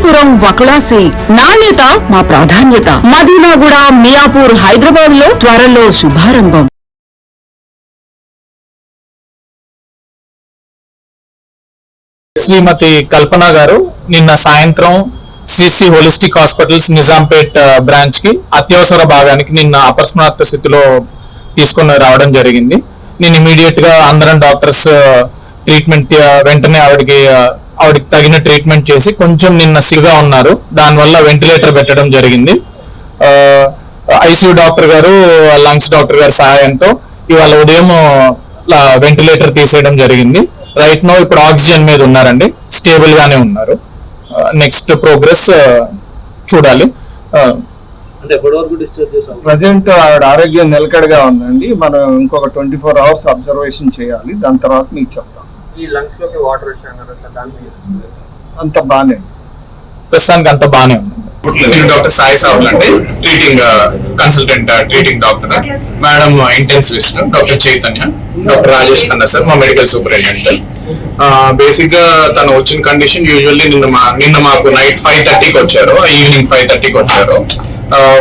Kanchipuram Vakula silks. నాణ్యత మా ప్రాధాన్యత. మదీనాగూడ, మియాపూర్, హైదరాబాద్ లో త్వరలో శుభారంభం. శ్రీమతి కల్పన గారు నిన్న సాయంత్రం Sri holistic hospitals Nizampet branch కి అత్యవసర భాగానికి నిన్న అపస్మారక స్థితిలో తీసుకుని రావడం జరిగింది. నేను ఇమీడియట్ గా అందరం డాక్టర్స్ ట్రీట్మెంట్ వెంటనే ఆవిడకి తగిన ట్రీట్మెంట్ చేసి కొంచెం నిన్న సిగ్గా ఉన్నారు. దానివల్ల వెంటిలేటర్ పెట్టడం జరిగింది. ఐసీయూ డాక్టర్ గారు, లంగ్స్ డాక్టర్ గారి సహాయంతో ఇవాళ ఉదయం వెంటిలేటర్ తీసేయడం జరిగింది. రైట్ నో ఇప్పుడు ఆక్సిజన్ మీద ఉన్నారండి, స్టేబుల్ గానే ఉన్నారు. నెక్స్ట్ ప్రోగ్రెస్ చూడాలి. ప్రజెంట్ ఆవిడ ఆరోగ్యం నిలకడగా ఉందండి. మనం ఇంకొక 24 hours అబ్జర్వేషన్ చేయాలి. దాని తర్వాత మీకు చెప్తాం. ఈ లంగ్స్ లోకి వాటర్ వచ్చాను అంత బానే, ప్రస్తుతానికి అంత బానే ఉంది. డాక్టర్ సాయి సావుల్ అండి, treating consultant, treating doctor. Madam intensivist doctor Chaitanya, doctor Rajesh Khanna sir మా మెడికల్ సూపరింటెండెంట్. బేసిక్ గా తను వచ్చిన కండిషన్ యూజువల్లీ నిన్న మాకు నైట్ 5:30కి వచ్చారు, ఈవినింగ్ 5:30కి వచ్చారు.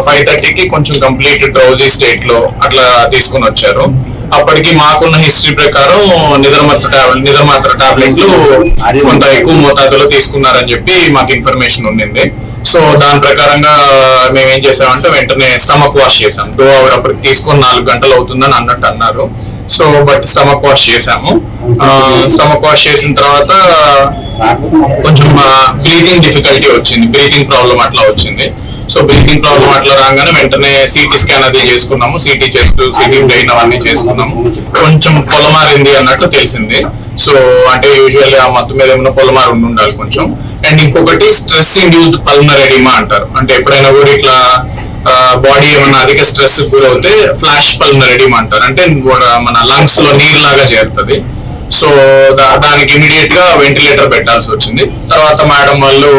5:30కి కొంచెం కంప్లీట్ డ్రౌజీ స్టేట్ లో అట్లా తీసుకుని వచ్చారు. అప్పటికి మాకున్న హిస్టరీ ప్రకారం నిద్రమాత్ర టాబ్లెట్లు కొంత ఎక్కువ మోతాదులో తీసుకున్నారని చెప్పి మాకు ఇన్ఫర్మేషన్ ఉండింది. సో దాని ప్రకారంగా మేము ఏం చేసామంటే వెంటనే స్టమక్ వాష్ చేసాం. ఆవిడ అప్పటికి తీసుకొని 4 గంటలు అవుతుందని అన్నట్టు అన్నారు. సో బట్ స్టమక్ వాష్ చేసాము. స్టమక్ వాష్ చేసిన తర్వాత కొంచెం బ్రీతింగ్ డిఫికల్టీ వచ్చింది, బ్రీతింగ్ ప్రాబ్లం అట్లా వచ్చింది. సో బ్రీతింగ్ ప్రాబ్లం అట్లా రాగానే వెంటనే సిటీ స్కాన్ అది చేసుకున్నాము. సిటీ చేస్తూ సిటీ బ్రెయిన్ అవన్నీ చేసుకున్నాము. కొంచెం పొలమారింది అన్నట్టు తెలిసింది. సో అంటే యూజువల్లీ ఆ మత్తు మీద ఏమైనా పొలమారు ఉండాలి కొంచెం. అండ్ ఇంకొకటి స్ట్రెస్ ఇండ్యూస్డ్ పల్మనరీ ఎడిమా అంటారు. అంటే ఎప్పుడైనా కూడా ఇట్లా బాడీ ఏమైనా అధిక స్ట్రెస్ గురవుతే ఫ్లాష్ పల్మనరీ ఎడిమా అంటారు. అంటే మన లంగ్స్ లో నీరులాగా చేరుతుంది. సో దానికి ఇమీడియట్ గా వెంటిలేటర్ పెట్టాల్సి వచ్చింది. తర్వాత మేడం వాళ్ళు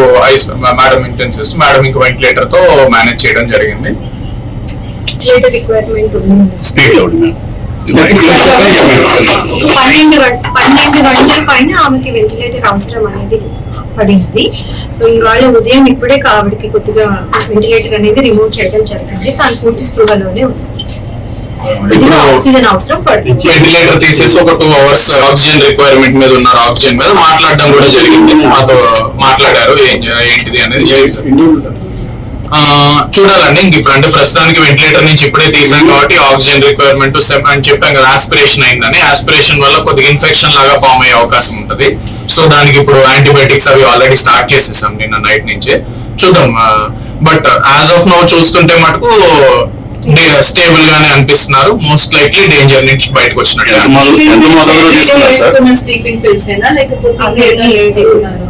మేడం ఇంటెన్సివిస్ట్, మేడం ఇంకో వెంటిలేటర్ తో మేనేజ్ చేయడం జరిగింది. స్పీడ్ లో 12 గంటల పైన ఆమెకి వెంటిలేటర్ అవసరం అనేది పడింది. సో ఇవాళ ఉదయం ఇప్పుడే ఆవిడకి కొద్దిగా వెంటిలేటర్ అనేది రిమూవ్ చేయడం జరిగింది. తాను పూర్తి స్పృహలోనే ఉంది. ఆక్సిజన్ అవసరం పడుతుంది. వెంటిలేటర్ తీసేసి ఒక 2 hours ఆక్సిజన్ రిక్వైర్మెంట్ మీద ఉన్నారు. ఆక్సిజన్ మీద మాట్లాడడం కూడా జరిగింది. మాతో మాట్లాడారు ఏంటిది అనేది చూడాలండి. ఇంక ఇప్పుడు అంటే ప్రస్తుతానికి వెంటిలేటర్ నుంచి ఇప్పుడే తీసాం కాబట్టి ఆక్సిజన్ రిక్వైర్మెంట్ అని చెప్పాం కదా, ఆస్పిరేషన్ అయిందని. ఆస్పిరేషన్ వల్ల కొద్దిగా ఇన్ఫెక్షన్ లాగా ఫామ్ అయ్యే అవకాశం ఉంటుంది. సో దానికి ఇప్పుడు యాంటీబయాటిక్స్ అవి ఆల్రెడీ స్టార్ట్ చేసేసాం నిన్న నైట్ నుంచే. చూద్దాం. బట్ యాజ్ ఆఫ్ నౌ చూస్తుంటే మటుకు స్టేబుల్ గానే అనిపిస్తున్నారు. మోస్ట్ లైక్లీ డేంజర్ నుంచి బయటకు వచ్చినట్టు.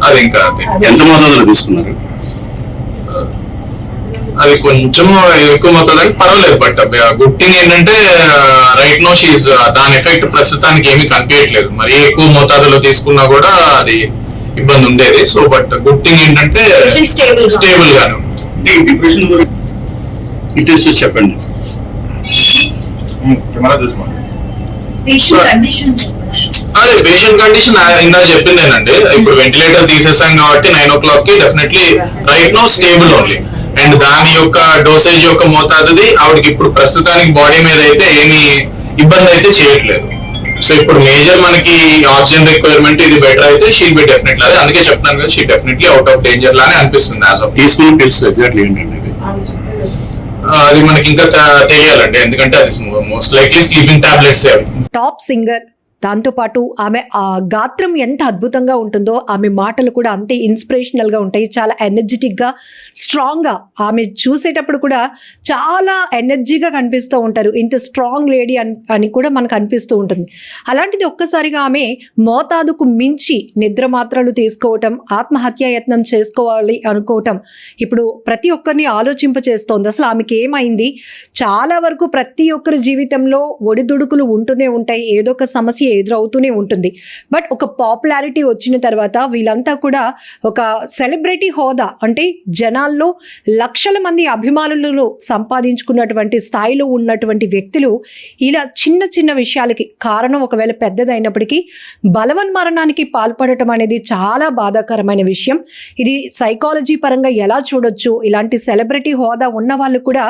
అది ఇంకా ఎంత మోతాదులో తీసుకున్నారు? అది కొంచెం ఎక్కువ మొత్తం పర్వాలేదు. బట్ గుడ్ థింగ్ ఏంటంటే రైట్ నో షీజ్ దాని ఎఫెక్ట్ ప్రస్తుతానికి ఏమీ కనిపించట్లేదు. మరి ఎక్కువ మోతాదులో తీసుకున్నా కూడా అది ఇబ్బంది ఉండేది. సో బట్ గుడ్ థింగ్ ఏంటంటే స్టేబుల్ గానే డిప్రెషన్ డీటెయిల్స్ చెప్పండి. అదే పేషెంట్ కండిషన్ ఇందాక చెప్పిందేనండి. ఇప్పుడు వెంటిలేటర్ తీసేసాం కాబట్టి 9 o'clock కి definitely right now stable only. And దాని యొక్క డోసేజ్ యొక్క మోతాదుది ఆవిడకి ఇప్పుడు ప్రస్తుతానికి బాడీ మీద అయితే ఏమి ఇబ్బంది అయితే చేయట్లేదు. సో ఇప్పుడు మేజర్ మనకి ఆక్సిజన్ రిక్వైర్మెంట్ ఇది బెటర్ అయితే షీ బి డెఫినెట్లీ, అదే అందుకే చెప్తాను కదా, she definitely out of danger లానే అనిపిస్తుంది. యాజ్ ఆఫ్ తీసుకుని తెలుసు ఎగ్జాక్ట్లీ ఏంటండి అది మనకి ఇంకా తెలియాలండి. ఎందుకంటే అది మోస్ట్ లైక్లీ స్లీపింగ్ టాబ్లెట్స్ అవి. టాప్ సింగర్, దాంతోపాటు ఆమె ఆ గాత్రం ఎంత అద్భుతంగా ఉంటుందో ఆమె మాటలు కూడా అంతే ఇన్స్పిరేషనల్గా ఉంటాయి. చాలా ఎనర్జెటిక్గా, స్ట్రాంగ్గా, ఆమె చూసేటప్పుడు కూడా చాలా ఎనర్జీగా కనిపిస్తూ ఉంటారు. ఇంత స్ట్రాంగ్ లేడీ అని కూడా మనకు అనిపిస్తూ ఉంటుంది. అలాంటిది ఒక్కసారిగా ఆమె మోతాదుకు మించి నిద్ర మాత్రలు తీసుకోవటం, ఆత్మహత్యాయత్నం చేసుకోవాలి అనుకోవటం ఇప్పుడు ప్రతి ఒక్కరిని ఆలోచింపచేస్తోంది. అసలు ఆమెకి ఏమైంది? చాలా వరకు ప్రతి ఒక్కరి జీవితంలో ఒడిదుడుకులు ఉంటూనే ఉంటాయి. ఏదో ఒక సమస్య ఎదురవుతూనే ఉంటుంది. బట్ ఒక పాపులారిటీ వచ్చిన తర్వాత వీళ్ళంతా కూడా ఒక సెలబ్రిటీ హోదా, అంటే జనాల్లో లక్షల మంది అభిమానులను సంపాదించుకున్నటువంటి స్థాయిలో ఉన్నటువంటి వ్యక్తులు ఇలా చిన్న చిన్న విషయాలకి కారణం ఒకవేళ పెద్దదైనప్పటికీ బలవన్మరణానికి పాల్పడటం అనేది చాలా బాధాకరమైన విషయం. ఇది సైకాలజీ పరంగా ఎలా చూడొచ్చు, ఇలాంటి సెలబ్రిటీ హోదా ఉన్న వాళ్ళు కూడా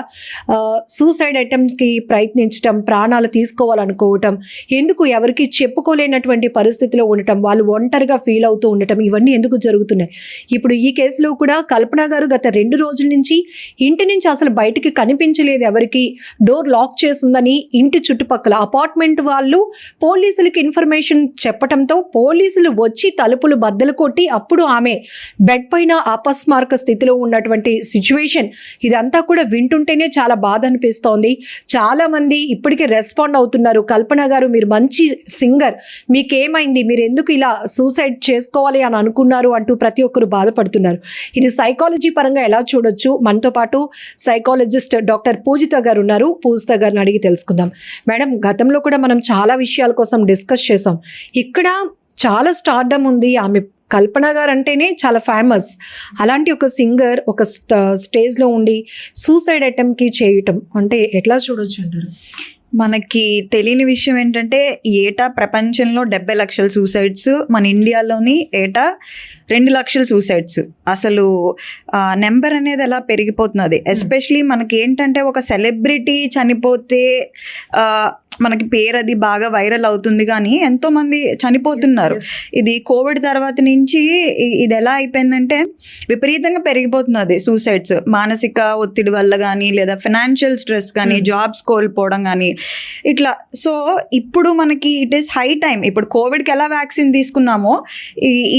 సూసైడ్ అటెంప్ట్కి ప్రయత్నించటం, ప్రాణాలు తీసుకోవాలనుకోవటం, ఎందుకు ఎవరికి చెప్పుకోలేనటువంటి పరిస్థితిలో ఉండటం, వాళ్ళు ఒంటరిగా ఫీల్ అవుతూ ఉండటం, ఇవన్నీ ఎందుకు జరుగుతున్నాయి? ఇప్పుడు ఈ కేసులో కూడా కల్పన గారు గత 2 రోజుల నుంచి ఇంటి నుంచి అసలు బయటికి కనిపించలేదు, ఎవరికి డోర్ లాక్ చేస్తుందని ఇంటి చుట్టుపక్కల అపార్ట్మెంట్ వాళ్ళు పోలీసులకి ఇన్ఫర్మేషన్ చెప్పటంతో పోలీసులు వచ్చి తలుపులు బద్దలు కొట్టి అప్పుడు ఆమె బెడ్ పైన అపస్మారక స్థితిలో ఉన్నటువంటి సిచ్యువేషన్. ఇదంతా కూడా వింటుంటేనే చాలా బాధ అనిపిస్తోంది. చాలా మంది ఇప్పటికే రెస్పాండ్ అవుతున్నారు, కల్పన గారు మీరు మంచి సింగర్, మీకేమైంది, మీరు ఎందుకు ఇలా సూసైడ్ చేసుకోవాలి అని అనుకున్నారు అంటూ ప్రతి ఒక్కరు బాధపడుతున్నారు. ఇది సైకాలజీ పరంగా ఎలా చూడొచ్చు? మనతో పాటు సైకాలజిస్ట్ డాక్టర్ పూజిత గారు ఉన్నారు. పూజిత గారిని అడిగి తెలుసుకుందాం. మేడం, గతంలో కూడా మనం చాలా విషయాల కోసం డిస్కస్ చేసాం. ఇక్కడ చాలా స్టార్డమ్ ఉంది, ఆమె కల్పన గారు అంటేనే చాలా ఫేమస్. అలాంటి ఒక సింగర్ ఒక స్టేజ్లో ఉండి సూసైడ్ అటెంప్ట్కి చేయటం అంటే ఎట్లా చూడొచ్చు అంటారు? మనకి తెలియని విషయం ఏంటంటే ఏటా ప్రపంచంలో 70 లక్షల సూసైడ్స్, మన ఇండియాలోని ఏటా 2 లక్షల సూసైడ్స్. అసలు నెంబర్ అనేది ఎలా పెరిగిపోతున్నది. ఎస్పెషలీ మనకి ఏంటంటే ఒక సెలబ్రిటీ చనిపోతే మనకి పేరు అది బాగా వైరల్ అవుతుంది, కానీ ఎంతోమంది చనిపోతున్నారు. ఇది కోవిడ్ తర్వాత నుంచి ఇది ఎలా అయిపోయిందంటే విపరీతంగా పెరిగిపోతున్నది సూసైడ్స్. మానసిక ఒత్తిడి వల్ల కానీ, లేదా ఫైనాన్షియల్ స్ట్రెస్ కానీ, జాబ్స్ కోల్పోవడం కానీ ఇట్లా. సో ఇప్పుడు మనకి ఇట్ ఈస్ హై టైం. ఇప్పుడు కోవిడ్కి ఎలా వ్యాక్సిన్ తీసుకున్నామో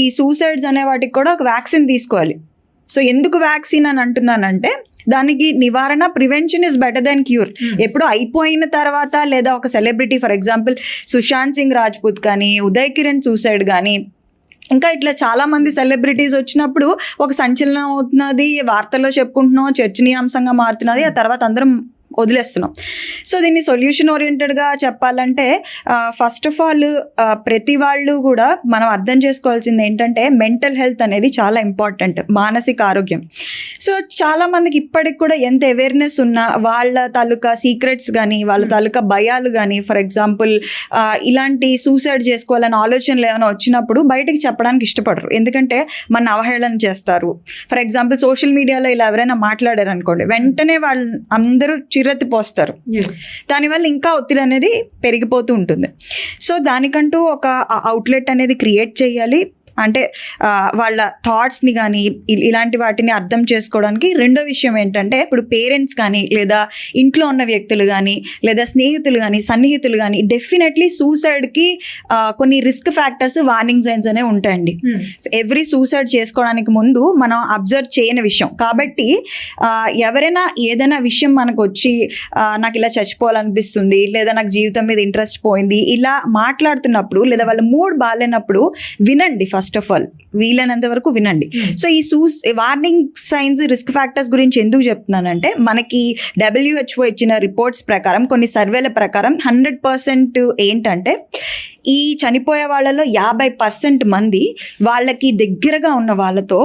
ఈ సూసైడ్స్ అనే వాటికి కూడా ఒక వ్యాక్సిన్ తీసుకోవాలి. సో ఎందుకు వ్యాక్సిన్ అని అంటున్నానంటే దానికి నివారణ, prevention is better than cure. ఎప్పుడు అయిపోయిన తర్వాత, లేదా ఒక celebrity for example Sushant Singh Rajput కానీ, ఉదయ్ కిరణ్ సూసైడ్ కానీ, ఇంకా ఇట్లా చాలా మంది సెలబ్రిటీస్ వచ్చినప్పుడు ఒక సంచలనం అవుతున్నది, వార్తల్లో చెప్పుకుంటున్నాం, చర్చనీయాంశంగా మారుతున్నది, ఆ తర్వాత అందరం వదిలేస్తున్నాం. సో దీన్ని సొల్యూషన్ ఓరియంటెడ్గా చెప్పాలంటే ఫస్ట్ ఆఫ్ ఆల్ ప్రతి వాళ్ళు కూడా మనం అర్థం చేసుకోవాల్సింది ఏంటంటే మెంటల్ హెల్త్ అనేది చాలా ఇంపార్టెంట్, మానసిక ఆరోగ్యం. సో చాలామందికి ఇప్పటికి కూడా ఎంత అవేర్నెస్ ఉన్నా వాళ్ళ తాలూకా సీక్రెట్స్ కానీ, వాళ్ళ తాలూకా భయాలు కానీ, ఫర్ ఎగ్జాంపుల్ ఇలాంటి సూసైడ్ చేసుకోవాలని ఆలోచనలు ఏమైనా వచ్చినప్పుడు బయటకు చెప్పడానికి ఇష్టపడరు, ఎందుకంటే మన అవహేళన చేస్తారు. ఫర్ ఎగ్జాంపుల్ సోషల్ మీడియాలో ఇలా ఎవరైనా మాట్లాడారు అనుకోండి, వెంటనే వాళ్ళు అందరూ చిరెత్తిపోస్తారు. దానివల్ల ఇంకా ఒత్తిడి అనేది పెరిగిపోతూ ఉంటుంది. సో దానికంటూ ఒక అవుట్లెట్ అనేది క్రియేట్ చేయాలి. అంటే వాళ్ళ థాట్స్ని కానీ ఇలాంటి వాటిని అర్థం చేసుకోవడానికి. రెండో విషయం ఏంటంటే ఇప్పుడు పేరెంట్స్ కానీ, లేదా ఇంట్లో ఉన్న వ్యక్తులు కానీ, లేదా స్నేహితులు కానీ, సన్నిహితులు కానీ డెఫినెట్లీ సూసైడ్కి కొన్ని రిస్క్ ఫ్యాక్టర్స్, వార్నింగ్ సైన్స్ అనేవి ఉంటాయండి. ఎవ్రీ సూసైడ్ చేసుకోవడానికి ముందు మనం అబ్జర్వ్ చేయని విషయం కాబట్టి ఎవరైనా ఏదైనా విషయం మనకు వచ్చి నాకు ఇలా చచ్చిపోవాలనిపిస్తుంది, లేదా నాకు జీవితం మీద ఇంట్రెస్ట్ పోయింది, ఇలా మాట్లాడుతున్నప్పుడు, లేదా వాళ్ళ మూడ్ బాగాలేనప్పుడు వినండి. ఫస్ట్ ఆఫ్ ఆల్ వీలైనంత వరకు వినండి. సో ఈ వార్నింగ్ సైన్స్, రిస్క్ ఫ్యాక్టర్స్ గురించి ఎందుకు చెప్తున్నానంటే మనకి WHO ఇచ్చిన రిపోర్ట్స్ ప్రకారం, కొన్ని సర్వేల ప్రకారం 100% ఏంటంటే ఈ చనిపోయే వాళ్ళలో 50% మంది వాళ్ళకి దగ్గరగా ఉన్న వాళ్ళతో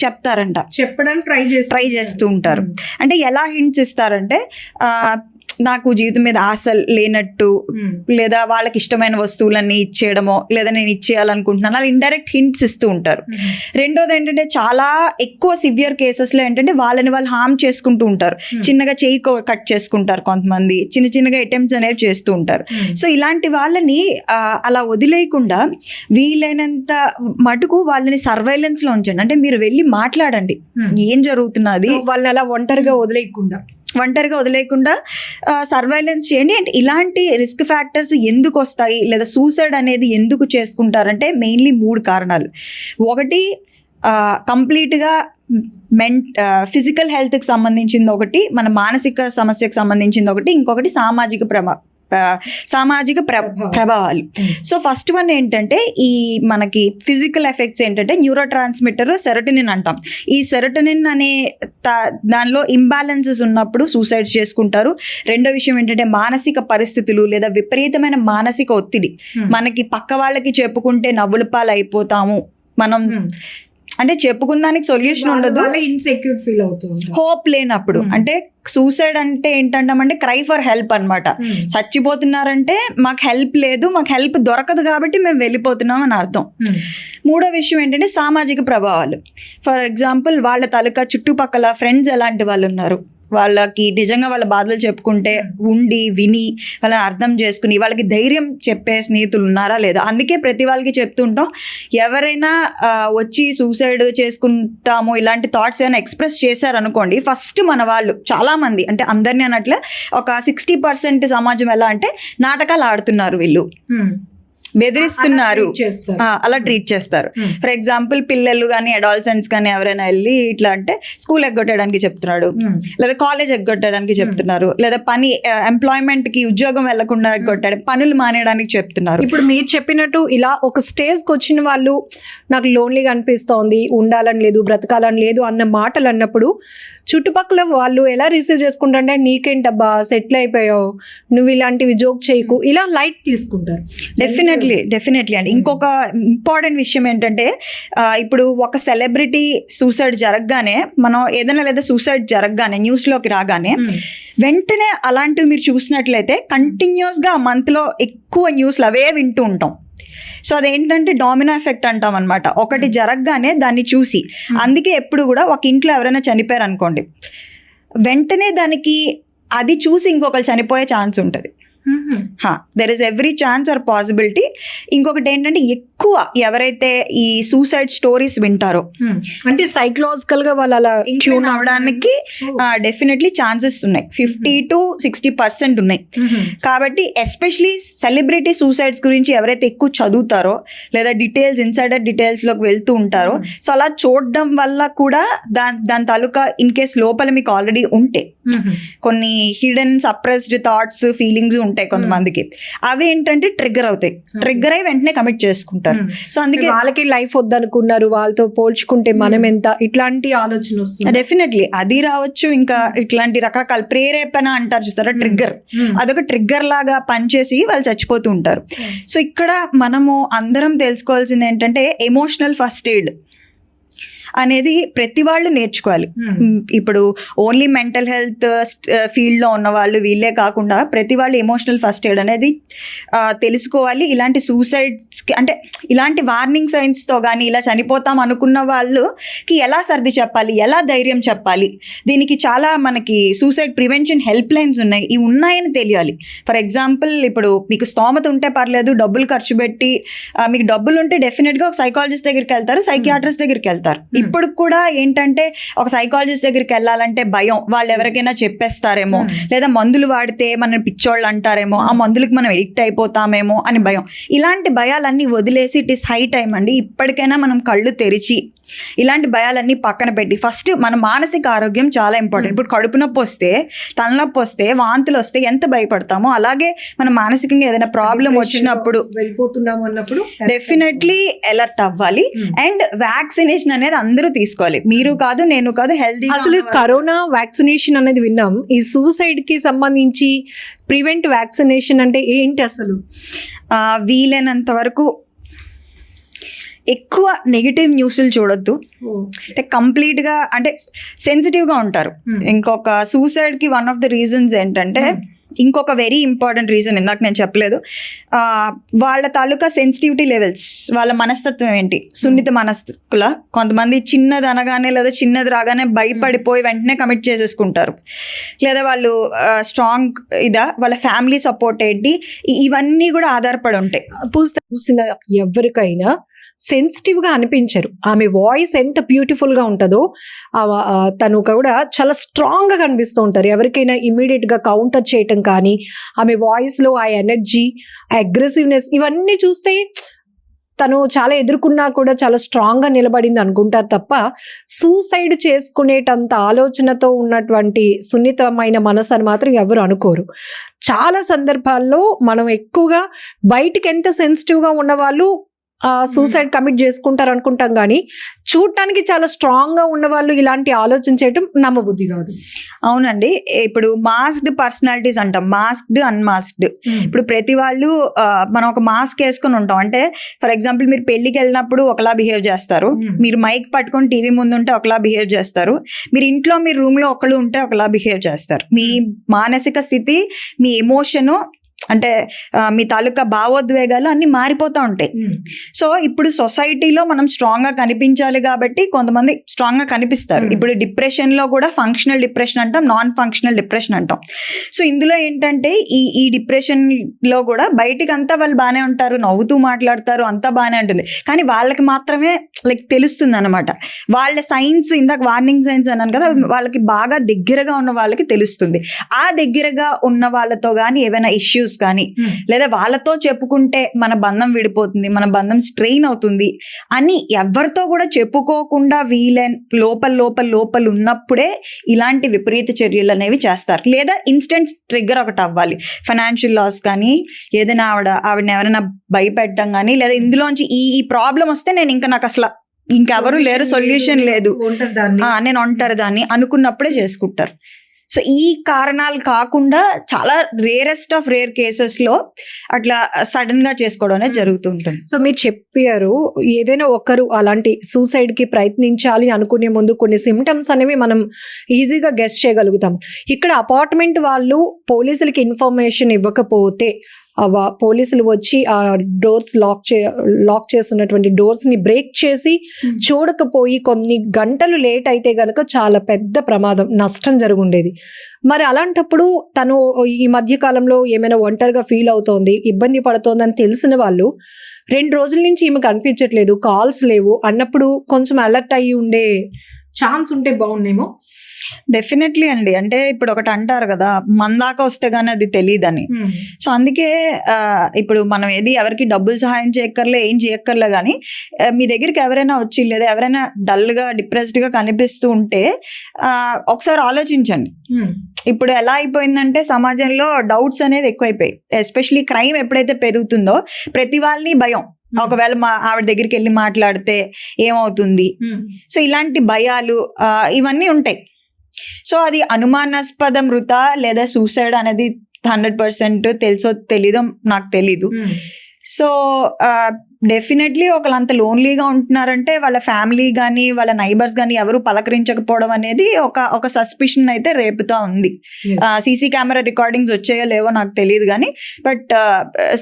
చెప్తారంట, చెప్పడానికి ట్రై చేస్తూ ఉంటారు. అంటే ఎలా హింట్స్ ఇస్తారంటే నాకు జీవితం మీద ఆశ లేనట్టు, లేదా వాళ్ళకి ఇష్టమైన వస్తువులన్నీ ఇచ్చేయడమో, లేదా నేను ఇచ్చేయాలనుకుంటున్నాను, అలా ఇండైరెక్ట్ హింట్స్ ఇస్తూ ఉంటారు. రెండోది ఏంటంటే చాలా ఎక్కువ సివియర్ కేసెస్లో ఏంటంటే వాళ్ళని వాళ్ళు హార్మ్ చేసుకుంటూ ఉంటారు. చిన్నగా చేయి కట్ చేసుకుంటారు కొంతమంది, చిన్న చిన్నగా అటెంప్ట్స్ అనేవి చేస్తూ ఉంటారు. సో ఇలాంటి వాళ్ళని అలా వదిలేయకుండా వీలైనంత మటుకు వాళ్ళని సర్వైలెన్స్ లో ఉంచండి. అంటే మీరు వెళ్ళి మాట్లాడండి ఏం జరుగుతున్నది, వాళ్ళని అలా ఒంటరిగా వదిలేయకుండా సర్వైలెన్స్ చేయండి. అండ్ ఇలాంటి రిస్క్ ఫ్యాక్టర్స్ ఎందుకు వస్తాయి, లేదా సూసైడ్ అనేది ఎందుకు చేసుకుంటారంటే మెయిన్లీ 3 కారణాలు. ఒకటి కంప్లీట్గా ఫిజికల్ హెల్త్కి సంబంధించింది ఒకటి, మన మానసిక సమస్యకు సంబంధించింది ఒకటి, ఇంకొకటి సామాజిక సామాజిక ప్రభావాలు. సో ఫస్ట్ వన్ ఏంటంటే ఈ మనకి ఫిజికల్ ఎఫెక్ట్స్ ఏంటంటే న్యూరో ట్రాన్స్మిటర్ సెరటనిన్ అంటాం. ఈ సెరటనిన్ అనే దానిలో ఇంబ్యాలెన్సెస్ ఉన్నప్పుడు సూసైడ్స్ చేసుకుంటారు. రెండో విషయం ఏంటంటే మానసిక పరిస్థితులు లేదా విపరీతమైన మానసిక ఒత్తిడి, మనకి పక్క వాళ్ళకి చెప్పుకుంటే నవ్వుల పాలు అయిపోతాము, మనం అంటే చెప్పుకున్నానికి సొల్యూషన్ ఉండదు, ఇన్సెక్యూర్ ఫీల్ అవుతుంది, హోప్ లేనప్పుడు. అంటే సూసైడ్ అంటే ఏంటంటామంటే క్రై ఫర్ హెల్ప్ అనమాట. చచ్చిపోతున్నారంటే మాకు హెల్ప్ లేదు, మాకు హెల్ప్ దొరకదు కాబట్టి మేము వెళ్ళిపోతున్నాం అని అర్థం. మూడో విషయం ఏంటంటే సామాజిక ప్రభావాలు. ఫర్ ఎగ్జాంపుల్ వాళ్ళ తాలూకా చుట్టుపక్కల ఫ్రెండ్స్ ఎలాంటి వాళ్ళు ఉన్నారు, వాళ్ళకి నిజంగా వాళ్ళ బాధలు చెప్పుకుంటే ఉండి విని వాళ్ళని అర్థం చేసుకుని వాళ్ళకి ధైర్యం చెప్పే స్నేహితులు ఉన్నారా లేదా. అందుకే ప్రతి వాళ్ళకి చెప్తుంటాం, ఎవరైనా వచ్చి సూసైడ్ చేసుకుంటాము ఇలాంటి థాట్స్ ఏమైనా ఎక్స్ప్రెస్ చేశారనుకోండి, ఫస్ట్ మన వాళ్ళు చాలామంది, అంటే అందరినీ అన్నట్లే ఒక 60% సమాజం ఎలా అంటే నాటకాలు ఆడుతున్నారు, వీళ్ళు బెదిరిస్తున్నారు, అలా ట్రీట్ చేస్తారు. ఫర్ ఎగ్జాంపుల్ పిల్లలు కానీ అడాల్సెంట్స్ కానీ ఎవరైనా వెళ్ళి ఇట్లా అంటే స్కూల్ ఎగ్గొట్టడానికి చెప్తున్నాడు, లేదా కాలేజ్ ఎగ్గొట్టడానికి చెప్తున్నారు, లేదా పని ఎంప్లాయ్మెంట్ కి ఉద్యోగం వెళ్లకుండా ఎగ్గొట్టడం, పనులు మానేయడానికి చెప్తున్నారు. ఇప్పుడు మీరు చెప్పినట్టు ఇలా ఒక స్టేజ్కి వచ్చిన వాళ్ళు నాకు లోన్లీగా అనిపిస్తోంది, ఉండాలని లేదు, బ్రతకాలని లేదు అన్న మాటలు అన్నప్పుడు చుట్టుపక్కల వాళ్ళు ఎలా రిసీవ్ చేసుకుంటారంటే నీకేంటబ్బా సెటిల్ అయిపోయావు, నువ్వు ఇలాంటివి జోక్ చేయకు, ఇలా లైట్ తీసుకుంటారు. డెఫినెట్లీ అండి. ఇంకొక ఇంపార్టెంట్ విషయం ఏంటంటే ఇప్పుడు ఒక సెలబ్రిటీ సూసైడ్ జరగగానే మనం ఏదైనా లేదా సూసైడ్ జరగగానే న్యూస్లోకి రాగానే వెంటనే అలాంటివి మీరు చూసినట్లయితే కంటిన్యూస్గా మంత్లో ఎక్కువ న్యూస్లు అవే వింటూ ఉంటాం. సో అదేంటంటే డామినో ఎఫెక్ట్ అంటాం అనమాట. ఒకటి జరగగానే దాన్ని చూసి, అందుకే ఎప్పుడు కూడా ఒక ఇంట్లో ఎవరైనా చనిపోయారు అనుకోండి, వెంటనే దానికి అది చూసి ఇంకొకరు చనిపోయే ఛాన్స్ ఉంటుంది. There is every chance or possibility. ఇంకొకటి ఏంటంటే ఎక్కువ ఎవరైతే ఈ సూసైడ్ స్టోరీస్ వింటారో అంటే సైకలాజికల్ గా వాళ్ళు అలా ట్యూన్ అవడానికి డెఫినెట్లీ ఛాన్సెస్ ఉన్నాయి, 50 to 60% ఉన్నాయి. కాబట్టి ఎస్పెషలీ సెలబ్రిటీ సూసైడ్స్ గురించి ఎవరైతే ఎక్కువ చదువుతారో లేదా ఇన్సైడర్ డీటెయిల్స్ లోకి వెళ్తూ ఉంటారో, సో అలా చూడడం వల్ల కూడా దాని తాలూకా ఇన్ కేస్ లోపల మీకు ఆల్రెడీ ఉంటే కొన్ని హిడెన్ సప్రెస్డ్ థాట్స్ ఫీలింగ్స్ ఉంటాయి కొంతమందికి, అవి ఏంటంటే ట్రిగ్గర్ అవుతాయి, ట్రిగ్గర్ అయి వెంటనే కమిట్ చేసుకుంటారు. సో అందుకే వాళ్ళకి లైఫ్ వద్దనుకున్నారు, వాళ్ళతో పోల్చుకుంటే మనం ఎంత, ఇట్లాంటి ఆలోచన వస్తుంది. డెఫినెట్లీ అది రావచ్చు. ఇంకా ఇట్లాంటి రకరకాల ప్రేరేపణ అంటారు చూస్తారా, ట్రిగ్గర్, అదొక ట్రిగ్గర్ లాగా పనిచేసి వాళ్ళు చచ్చిపోతూ ఉంటారు. సో ఇక్కడ మనము అందరం తెలుసుకోవాల్సింది ఏంటంటే ఎమోషనల్ ఫస్ట్ ఎయిడ్ అనేది ప్రతి వాళ్ళు నేర్చుకోవాలి. ఇప్పుడు ఓన్లీ మెంటల్ హెల్త్ ఫీల్డ్లో ఉన్న వాళ్ళు వీళ్ళే కాకుండా ప్రతి వాళ్ళు ఎమోషనల్ ఫస్ట్ ఎయిడ్ అనేది తెలుసుకోవాలి. ఇలాంటి సూసైడ్స్కి అంటే ఇలాంటి వార్నింగ్ సైన్స్తో కానీ ఇలా చనిపోతాం అనుకున్న వాళ్ళకి ఎలా సర్ది చెప్పాలి, ఎలా ధైర్యం చెప్పాలి, దీనికి చాలా మనకి సూసైడ్ ప్రివెన్షన్ హెల్ప్ లైన్స్ ఉన్నాయి, ఇవి ఉన్నాయని తెలియాలి. ఫర్ ఎగ్జాంపుల్ ఇప్పుడు మీకు స్తోమత ఉంటే పర్లేదు, డబ్బులు ఖర్చు పెట్టి మీకు డబ్బులు ఉంటే డెఫినెట్గా ఒక సైకాలజిస్ట్ దగ్గరికి వెళ్తారు, సైకియాట్రిస్ట్ దగ్గరికి వెళ్తారు. ఇప్పుడు కూడా ఏంటంటే ఒక సైకాలజిస్ట్ దగ్గరికి వెళ్ళాలంటే భయం, వాళ్ళు ఎవరికైనా చెప్పేస్తారేమో, లేదా మందులు వాడితే మనం పిచ్చోళ్ళు అంటారేమో, ఆ మందులకు మనం ఎడిక్ట్ అయిపోతామేమో అని భయం. ఇలాంటి భయాలన్నీ వదిలేసి ఇట్ ఈస్ హై టైం అండి, ఇప్పటికైనా మనం కళ్ళు తెరిచి ఇలాంటి భయాలన్నీ పక్కన పెట్టి ఫస్ట్ మన మానసిక ఆరోగ్యం చాలా ఇంపార్టెంట్. ఇప్పుడు కడుపు నొప్పి వస్తే, తలనొప్పి వస్తే, వాంతులు వస్తే ఎంత భయపడతామో, అలాగే మన మానసికంగా ఏదైనా ప్రాబ్లం వచ్చినప్పుడు వెళ్ళిపోతున్నాము అన్నప్పుడు డెఫినెట్లీ అలర్ట్ అవ్వాలి. అండ్ వ్యాక్సినేషన్ అనేది అందరూ తీసుకోవాలి, మీరు కాదు నేను కాదు, హెల్తీ. అసలు కరోనా వ్యాక్సినేషన్ అనేది విన్నాం, ఈ సూసైడ్ కి సంబంధించి ప్రివెంట్ వ్యాక్సినేషన్ అంటే ఏంటి అసలు? వీలైనంత వరకు ఎక్కువ నెగిటివ్ న్యూస్లు చూడొద్దు, అంటే కంప్లీట్గా అంటే సెన్సిటివ్గా ఉంటారు. ఇంకొక సూసైడ్కి వన్ ఆఫ్ ద రీజన్స్ ఏంటంటే, ఇంకొక వెరీ ఇంపార్టెంట్ రీజన్ ఇందాక నేను చెప్పలేదు, వాళ్ళ తాలూకా సెన్సిటివిటీ లెవెల్స్, వాళ్ళ మనస్తత్వం ఏంటి, సున్నిత మనస్తకుల. కొంతమంది చిన్నది అనగానే లేదా చిన్నది రాగానే భయపడిపోయి వెంటనే కమిట్ చేసేసుకుంటారు, లేదా వాళ్ళు స్ట్రాంగ్ వాళ్ళ ఫ్యామిలీ సపోర్ట్ ఏంటి, ఇవన్నీ కూడా ఆధారపడి ఉంటాయి. చూసిన ఎవరికైనా సెన్సిటివ్ గా అనిపించరు, ఆమె వాయిస్ ఎంత బ్యూటిఫుల్ గా ఉంటుందో తను కూడా చాలా స్ట్రాంగ్ గా కనిపిస్తూ ఉంటారు. ఎవరికైనా ఇమీడియట్ గా కౌంటర్ చేయటం కానీ, ఆమె వాయిస్ లో ఆ ఎనర్జీ, అగ్రెసివ్నెస్ ఇవన్నీ చూస్తే తను చాలా ఎదుర్కొన్నా కూడా చాలా స్ట్రాంగ్ గా నిలబడింది అనుకుంటారు తప్ప సూసైడ్ చేసుకునేటంత ఆలోచనతో ఉన్నటువంటి సున్నితమైన మనసు అని మాత్రం ఎవరు అనుకోరు. చాలా సందర్భాల్లో మనం ఎక్కువగా బయటికి ఎంత సెన్సిటివ్ గా ఉన్న వాళ్ళు సూసైడ్ కమిట్ చేసుకుంటారు అనుకుంటాం, కానీ చూడటానికి చాలా స్ట్రాంగ్ గా ఉన్న వాళ్ళు ఇలాంటి ఆలోచన చేయటం నమ్మబుద్ధి కాదు. అవునండి, ఇప్పుడు మాస్క్డ్ పర్సనాలిటీస్ అంటాం, మాస్క్డ్ అన్మాస్క్డ్. ఇప్పుడు ప్రతి వాళ్ళు మనం ఒక మాస్క్ వేసుకొని ఉంటాం. అంటే ఫర్ ఎగ్జాంపుల్ మీరు పెళ్లికి వెళ్ళినప్పుడు ఒకలా బిహేవ్ చేస్తారు, మీరు మైక్ పట్టుకొని టీవీ ముందు ఉంటే ఒకలా బిహేవ్ చేస్తారు, మీరు ఇంట్లో మీ రూమ్ లో ఒకళ్ళు ఉంటే ఒకలా బిహేవ్ చేస్తారు. మీ మానసిక స్థితి, మీ ఎమోషను, అంటే మీ తాలూకా భావోద్వేగాలు అన్ని మారిపోతూ ఉంటాయి. సో ఇప్పుడు సొసైటీలో మనం స్ట్రాంగ్ గా కనిపించాలి కాబట్టి కొంతమంది స్ట్రాంగ్ గా కనిపిస్తారు. ఇప్పుడు డిప్రెషన్ లో కూడా ఫంక్షనల్ డిప్రెషన్ అంటాం, నాన్ ఫంక్షనల్ డిప్రెషన్ అంటాం. సో ఇందులో ఏంటంటే ఈ డిప్రెషన్ లో కూడా బయటికి అంతా వాళ్ళు బాగానే ఉంటారు, నవ్వుతూ మాట్లాడతారు, అంతా బాగానే ఉంటుంది, కానీ వాళ్ళకి మాత్రమే లైక్ తెలుస్తుంది అనమాట. వాళ్ళ సైన్స్, ఇందాక వార్నింగ్ సైన్స్ అన్నాను కదా, వాళ్ళకి బాగా దగ్గరగా ఉన్న వాళ్ళకి తెలుస్తుంది. ఆ దగ్గరగా ఉన్న వాళ్ళతో కానీ ఏవైనా ఇష్యూస్ కానీ, లేదా వాళ్ళతో చెప్పుకుంటే మన బంధం విడిపోతుంది, మన బంధం స్ట్రెయిన్ అవుతుంది అని ఎవరితో కూడా చెప్పుకోకుండా వీలైన లోపల ఉన్నప్పుడే ఇలాంటి విపరీత చర్యలు అనేవి చేస్తారు. లేదా ఇన్స్టెంట్ ట్రిగ్గర్ ఒకటి అవ్వాలి, ఫైనాన్షియల్ లాస్ కానీ, ఏదైనా ఆవిడని ఎవరైనా భయపెట్టడం కానీ, లేదా ఇందులోంచి ఈ ప్రాబ్లం వస్తే నేను ఇంకా నాకు అసలు ఇంకెవరు లేరు, సొల్యూషన్ లేదు, నేను ఒంటరి దాన్ని అనుకున్నప్పుడే చేసుకుంటారు. సో ఈ కారణాలు కాకుండా చాలా రేరెస్ట్ ఆఫ్ రేర్ కేసెస్ లో అట్లా సడన్ గా చేసుకోవడం అనేది జరుగుతుంటుంది. సో మీరు చెప్పారు, ఏదైనా ఒకరు అలాంటి సూసైడ్ కి ప్రయత్నించాలి అనుకునే ముందు కొన్ని సిమ్టమ్స్ అనేవి మనం ఈజీగా గెస్ చేయగలుగుతాం. ఇక్కడ అపార్ట్మెంట్ వాళ్ళు పోలీసులకి ఇన్ఫర్మేషన్ ఇవ్వకపోతే పోలీసులు వచ్చి ఆ డోర్స్ లాక్ చేస్తున్నటువంటి డోర్స్ ని బ్రేక్ చేసి చూడకపోయి కొన్ని గంటలు లేట్ అయితే గనక చాలా పెద్ద ప్రమాదం, నష్టం జరుగుండేది. మరి అలాంటప్పుడు తను ఈ మధ్య కాలంలో ఏమైనా ఒంటరిగా ఫీల్ అవుతోంది, ఇబ్బంది పడుతోందని తెలిసిన వాళ్ళు 2 రోజుల నుంచి ఈమె కనిపించట్లేదు, కాల్స్ లేవు అన్నప్పుడు కొంచెం అలర్ట్ అయ్యి ఉండే ఛాన్స్ ఉంటే బాగుండేమో. డెఫినెట్లీ అండి. అంటే ఇప్పుడు ఒకటి అంటారు కదా, మన దాకా వస్తే గానీ అది తెలియదని. సో అందుకే ఇప్పుడు మనం ఎవరికి డబ్బులు సహాయం చేయక్కర్లే, ఏం చేయక్కర్లే, కానీ మీ దగ్గరికి ఎవరైనా వచ్చి లేదా ఎవరైనా డల్ గా డిప్రెస్డ్ గా కనిపిస్తూ ఉంటే ఒకసారి ఆలోచించండి. ఇప్పుడు ఎలా అయిపోయిందంటే సమాజంలో డౌట్స్ అనేవి ఎక్కువైపోయాయి. ఎస్పెషలీ క్రైమ్ ఎప్పుడైతే పెరుగుతుందో ప్రతి వాళ్ళని భయం, ఒకవేళ ఆవిడ దగ్గరికి వెళ్ళి మాట్లాడితే ఏమవుతుంది, సో ఇలాంటి భయాలు ఇవన్నీ ఉంటాయి. సో అది అనుమానాస్పద మృత లేదా సూసైడ్ అనేది 100% తెలుసో తెలీదో నాకు తెలీదు. సో డెఫినెట్లీ ఒకళ్ళంత లోన్లీగా ఉంటున్నారంటే వాళ్ళ ఫ్యామిలీ కానీ వాళ్ళ నైబర్స్ కానీ ఎవరు పలకరించకపోవడం అనేది ఒక సస్పిషన్ అయితే రేపుతా ఉంది. సీసీ కెమెరా రికార్డింగ్స్ వచ్చాయో లేవో నాకు తెలియదు కానీ, బట్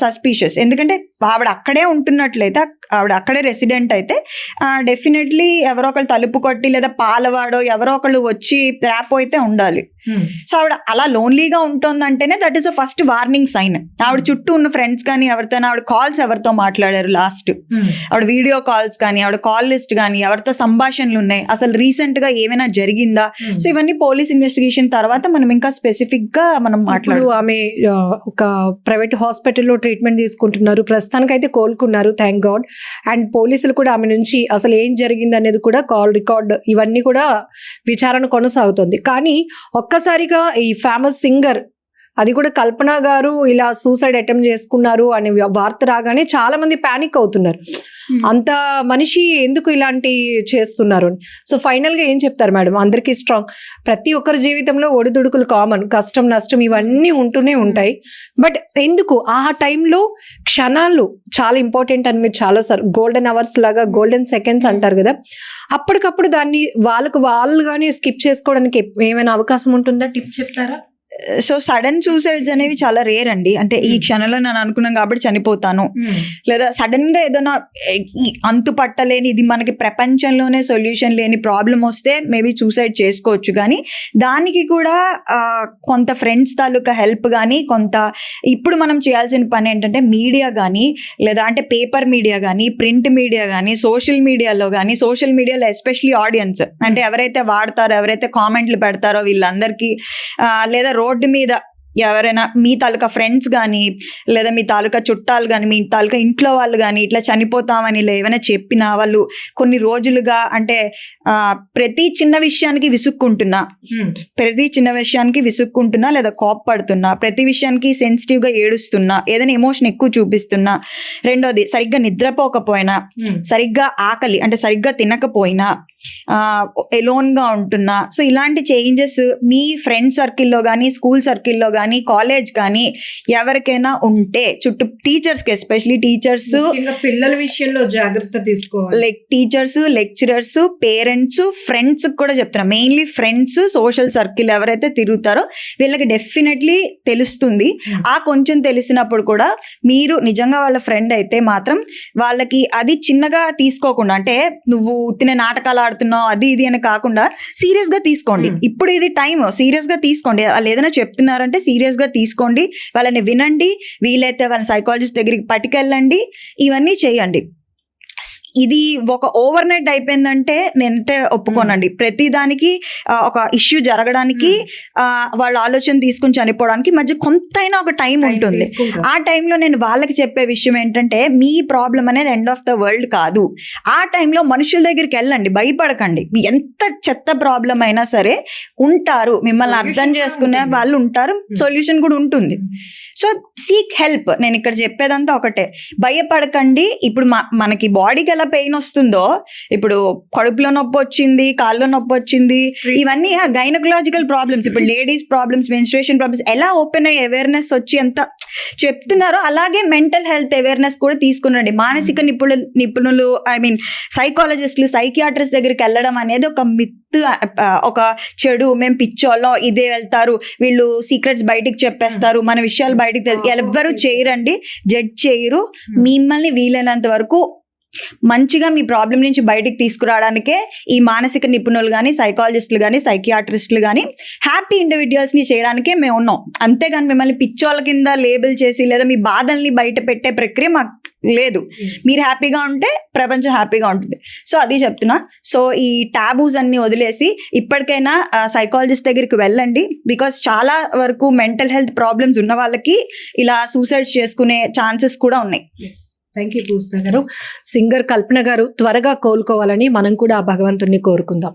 సస్పిషియస్. ఎందుకంటే ఆవిడ అక్కడే ఉంటున్నట్లయితే, ఆవిడ అక్కడే రెసిడెంట్ అయితే డెఫినెట్లీ ఎవరో ఒకళ్ళు తలుపు కొట్టి లేదా పాలవాడో ఎవరో ఒకళ్ళు వచ్చి ర్యాప్ అయితే ఉండాలి. సో ఆవిడ అలా లోన్లీగా ఉంటుందంటేనే that is a first warning sign. ఆవిడ చుట్టూ ఉన్న ఫ్రెండ్స్ కానీ ఎవరితో ఆవిడ కాల్స్ ఎవరితో మాట్లాడారు లాస్ట్, ఆవిడ వీడియో కాల్స్ కానీ ఆవిడ కాల్ లిస్ట్ కానీ ఎవరితో సంభాషణలు ఉన్నాయి, అసలు రీసెంట్ గా ఏమైనా జరిగిందా, సో ఇవన్నీ పోలీస్ ఇన్వెస్టిగేషన్ తర్వాత మనం ఇంకా స్పెసిఫిక్ గా మనం మాట్లాడు. ఆమె ఒక ప్రైవేట్ హాస్పిటల్లో ట్రీట్మెంట్ తీసుకుంటున్నారు, ప్రస్తుతానికి అయితే కోలుకున్నారు, థ్యాంక్ గాడ్. అండ్ పోలీసులు కూడా ఆమె నుంచి అసలు ఏం జరిగింది అనేది కూడా కాల్ రికార్డ్ ఇవన్నీ కూడా విచారణ కొనసాగుతుంది. కానీ ఒక్కసారిగా ఈ ఫేమస్ సింగర్, అది కూడా కల్పన గారు ఇలా సూసైడ్ అటెంప్ట్ చేసుకున్నారు అనే వార్త రాగానే చాలా మంది పానిక్ అవుతున్నారు, అంత మనిషి ఎందుకు ఇలాంటి చేస్తున్నారు అని. సో ఫైనల్ గా ఏం చెప్తారు మేడం? అందరికీ స్ట్రాంగ్, ప్రతి ఒక్కరి జీవితంలో ఒడిదుడుకులు కామన్, కష్టం నష్టం ఇవన్నీ ఉంటూనే ఉంటాయి. బట్ ఎందుకు ఆ టైంలో క్షణాలు చాలా ఇంపార్టెంట్ అని మీరు చాలా సార్ గోల్డెన్ అవర్స్ లాగా, గోల్డెన్ సెకండ్స్ అంటారు కదా, అప్పటికప్పుడు దాన్ని వాళ్ళుగానే స్కిప్ చేసుకోవడానికి ఏమైనా అవకాశం ఉంటుందా? టిప్ చెప్తారా? సో సడన్ సూసైడ్స్ అనేవి చాలా రేర్ అండి. అంటే ఈ క్షణంలో నేను అనుకున్నాను కాబట్టి చనిపోతాను, లేదా సడన్ గా ఏదైనా అంతు పట్టలేని, ఇది మనకి ప్రపంచంలోనే సొల్యూషన్ లేని ప్రాబ్లం వస్తే మేబీ సూసైడ్ చేసుకోవచ్చు. కానీ దానికి కూడా కొంత ఫ్రెండ్స్ తాలూకా హెల్ప్ కానీ, కొంత ఇప్పుడు మనం చేయాల్సిన పని ఏంటంటే మీడియా కానీ, లేదా అంటే పేపర్ మీడియా కానీ, ప్రింట్ మీడియా కానీ, సోషల్ మీడియాలో ఎస్పెషలీ ఆడియన్స్ అంటే ఎవరైతే వాడతారో, ఎవరైతే కామెంట్లు పెడతారో వీళ్ళందరికీ, లేదా రోడ్డు మీద ఎవరైనా మీ తాలూకా ఫ్రెండ్స్ కానీ లేదా మీ తాలూకా చుట్టాలు కానీ మీ తాలూకా ఇంట్లో వాళ్ళు కానీ ఇట్లా చనిపోతామని ఇలా ఏమైనా చెప్పినా వాళ్ళు కొన్ని రోజులుగా అంటే ప్రతి చిన్న విషయానికి విసుక్కుంటున్నా లేదా కోప్పడుతున్నా, ప్రతి విషయానికి సెన్సిటివ్గా ఏడుస్తున్నా, ఏదైనా ఎమోషన్ ఎక్కువ చూపిస్తున్నా, రెండోది సరిగ్గా నిద్రపోకపోయినా, సరిగ్గా ఆకలి అంటే సరిగ్గా తినకపోయినా, ఎలోన్గా ఉంటున్నా, సో ఇలాంటి చేంజెస్ మీ ఫ్రెండ్ సర్కిల్లో కానీ స్కూల్ సర్కిల్లో కానీ కాలేజ్ కానీ ఎవరికైనా ఉంటే చుట్టూ టీచర్స్కి ఎస్పెషలీ టీచర్స్ పిల్లల విషయంలో జాగ్రత్త తీసుకోవాలి. Like teachers, lecturers, parents, friends కూడా చెప్తున్నా. మెయిన్లీ ఫ్రెండ్స్, సోషల్ సర్కిల్ ఎవరైతే తిరుగుతారో వీళ్ళకి డెఫినెట్లీ తెలుస్తుంది. ఆ కొంచెం తెలిసినప్పుడు కూడా మీరు నిజంగా వాళ్ళ ఫ్రెండ్ అయితే మాత్రం వాళ్ళకి అది చిన్నగా తీసుకోకుండా, అంటే నువ్వు ఉత్తిన నాటకాలు ఆడుతున్నావు అది ఇది అని కాకుండా సీరియస్ గా తీసుకోండి. ఇప్పుడు ఇది టైం, సీరియస్ గా తీసుకోండి. వాళ్ళు ఏదైనా చెప్తున్నారంటే సీరియస్ గా తీసుకోండి, వాళ్ళని వినండి, వీలైతే వాళ్ళ సైకాలజిస్ట్ దగ్గరికి పట్టుకెళ్ళండి, ఇవన్నీ చేయండి. ఇది ఒక ఓవర్ నైట్ అయిపోయిందంటే నేనంటే ఒప్పుకోనండి. ప్రతి దానికి ఒక ఇష్యూ జరగడానికి వాళ్ళ ఆలోచన తీసుకుని చనిపోవడానికి మధ్య కొంతైనా ఒక టైం ఉంటుంది. ఆ టైంలో నేను వాళ్ళకి చెప్పే విషయం ఏంటంటే మీ ప్రాబ్లం అనేది ఎండ్ ఆఫ్ ద వరల్డ్ కాదు. ఆ టైంలో మనుషుల దగ్గరికి వెళ్ళండి, భయపడకండి. మీ ఎంత చెత్త ప్రాబ్లం అయినా సరే ఉంటారు, మిమ్మల్ని అర్థం చేసుకునే వాళ్ళు ఉంటారు, సొల్యూషన్ కూడా ఉంటుంది. So seek help. నేను ఇక్కడ చెప్పేదంతా ఒకటే, భయపడకండి. ఇప్పుడు మనకి బాడీకి ఎలా పెయిన్ వస్తుందో, ఇప్పుడు కడుపులో నొప్పి వచ్చింది, కాళ్ళలో నొప్పి వచ్చింది, ఇవన్నీ గైనకలాజికల్ ప్రాబ్లమ్స్. ఇప్పుడు లేడీస్ ప్రాబ్లమ్స్, మెన్స్ట్రుయేషన్ ప్రాబ్లమ్స్ ఎలా ఓపెన్ అయ్యి అవేర్నెస్ వచ్చి ఎంత చెప్తున్నారో అలాగే మెంటల్ హెల్త్ అవేర్నెస్ కూడా తీసుకురండి. మానసిక నిపుణులు సైకాలజిస్టులు, సైకియాట్రిస్ట్ దగ్గరికి వెళ్ళడం అనేది ఒక మిత్, ఒక చెడు, మేము పిచ్చోళ్ళం, ఇదే వెళ్తారు, వీళ్ళు సీక్రెట్స్ బయటికి చెప్పేస్తారు, మన విషయాలు బయటికి ఎవ్వరూ చేయరండి, జడ్జ్ చేయరు. మిమ్మల్ని వీలైనంత వరకు మంచిగా మీ ప్రాబ్లం నుంచి బయటికి తీసుకురావడానికే ఈ మానసిక నిపుణులు కానీ సైకాలజిస్టులు కానీ సైకియాట్రిస్టులు కానీ హ్యాపీ ఇండివిజువల్స్ని చేయడానికే మేము ఉన్నాం. అంతేగాని మిమ్మల్ని పిచ్చోళ్ళ కింద లేబుల్ చేసి లేదా మీ బాధల్ని బయట పెట్టే ప్రక్రియ మాకు లేదు. మీరు హ్యాపీగా ఉంటే ప్రపంచం హ్యాపీగా ఉంటుంది. సో అది చెప్తున్నా. సో ఈ టాబూస్ అన్ని వదిలేసి ఇప్పటికైనా సైకాలజిస్ట్ దగ్గరికి వెళ్ళండి. బికాస్ చాలా వరకు మెంటల్ హెల్త్ ప్రాబ్లమ్స్ ఉన్న వాళ్ళకి ఇలా సూసైడ్స్ చేసుకునే ఛాన్సెస్ కూడా ఉన్నాయి. థ్యాంక్ యూ పూజిత గారు. సింగర్ కల్పన గారు త్వరగా కోలుకోవాలని మనం కూడా ఆ భగవంతుడిని కోరుకుందాం.